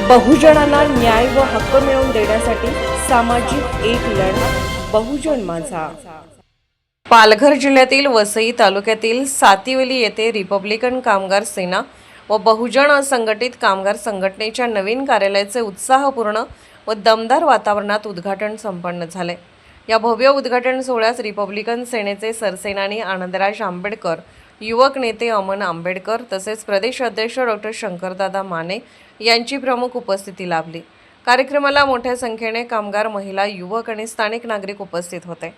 बहुजनांना न्याय व हक्क मिळवून देण्यासाठी सामाजिक एक लढा बहुजन माझा। पालघर जिल्ह्यातील वसई तालुक्यातील सातिवली येथे रिपब्लिकन कामगार सेना व बहुजन असंघटित कामगार संघटनेच्या नवीन कार्यालयाचे उत्साहपूर्ण व दमदार वातावरणात उद्घाटन संपन्न झाले। या भव्य उद्घाटन सोहळ्यास रिपब्लिकन सेनेचे सरसेनानी आनंदराज आंबेडकर, युवक नेते अमन आंबेडकर तसेच प्रदेश अध्यक्ष डॉक्टर शंकरदादा माने यांची प्रमुख उपस्थिती लाभली। कार्यक्रमाला मोठ्या संख्येने कामगार, महिला, युवक आणि स्थानिक नागरिक उपस्थित होते।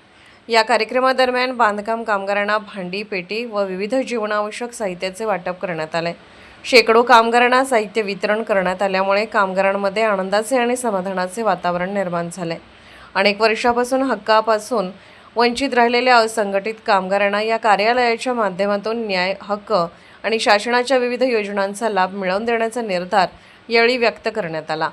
या कार्यक्रमादरम्यान बांधकाम कामगारांना भांडी, पेटी व विविध जीवनावश्यक साहित्याचे वाटप करण्यात आले। शेकडो कामगारांना साहित्य वितरण करण्यात आल्यामुळे कामगारांमध्ये आनंदाचे आणि समाधानाचे वातावरण निर्माण झाले। अनेक वर्षापासून हक्कापासून वंचित राहिलेल्या असंघटित कामगारांना या कार्यालयाच्या माध्यमातून न्याय, हक्क आणि शासनाच्या विविध योजनांचा लाभ मिळवून देण्याचा निर्धार यावेळी व्यक्त करण्यात आला।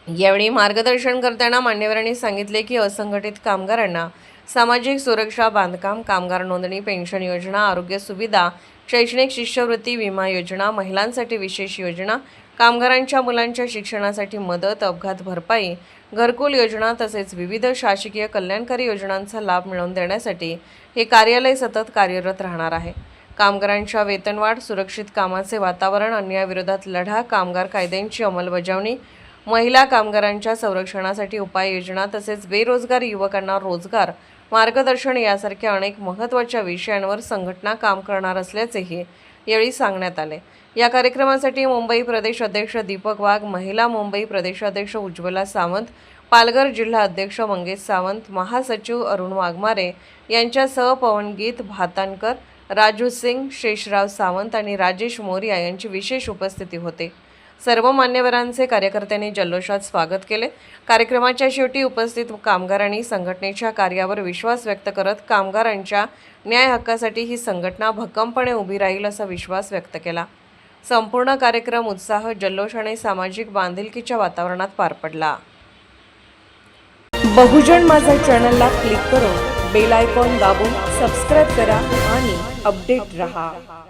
यावेळी मार्गदर्शन करताना मान्यवरांनी सांगितले की असंघटित कामगारांना सामाजिक सुरक्षा, बांधकाम कामगार नोंदणी, पेन्शन योजना, आरोग्य सुविधा, शैक्षणिक शिष्यवृत्ती, विमा योजना, महिलांसाठी विशेष योजना, कामगारांच्या मुलांच्या शिक्षणासाठी मदत, अपघात भरपाई, घरकुल योजना तसेच विविध शासकीय कल्याणकारी योजनांचा लाभ मिळवून देण्यासाठी हे कार्यालय सतत कार्यरत राहणार आहे। कामगारांच्या वेतनवाढ, सुरक्षित कामाचे वातावरण, अन्यायाविरोधात लढा, कामगार कायद्यांची अंमलबजावणी, महिला कामगारांच्या संरक्षणासाठी उपाययोजना तसेच बेरोजगार युवकांना रोजगार मार्गदर्शन यासारख्या अनेक महत्त्वाच्या विषयांवर संघटना काम करणार असल्याचेही यावेळी सांगण्यात आले। या कार्यक्रमासाठी मुंबई प्रदेश अध्यक्ष दीपक वाघ, महिला मुंबई प्रदेशाध्यक्ष उज्ज्वला सावंत, पालघर जिल्हा अध्यक्ष मंगेश सावंत, महासचिव अरुण वाघमारे यांच्यासह पवनगीत भातानकर, राजू सिंग, शेषराव सावंत आणि राजेश मोरिया यांची विशेष उपस्थिती होती। सर्व मान्यवरांचे कार्यकर्त्यांनी जल्लोषात स्वागत केले। कार्यक्रमाच्या शेवटी उपस्थित कामगारांनी संघटनेच्या कार्यावर विश्वास व्यक्त करत कामगारांच्या न्याय हक्कासाठी ही संघटना भक्कमपणे उभी राहील असा विश्वास व्यक्त केला। संपूर्ण कार्यक्रम उत्साह, जल्लोष आणि सामाजिक बांधिलकीच्या वातावरणात पार पडला। बहुजन माझा चॅनलला क्लिक करून बेल आयकॉन दाबून सबस्क्राइब करा आणि अपडेट रहा।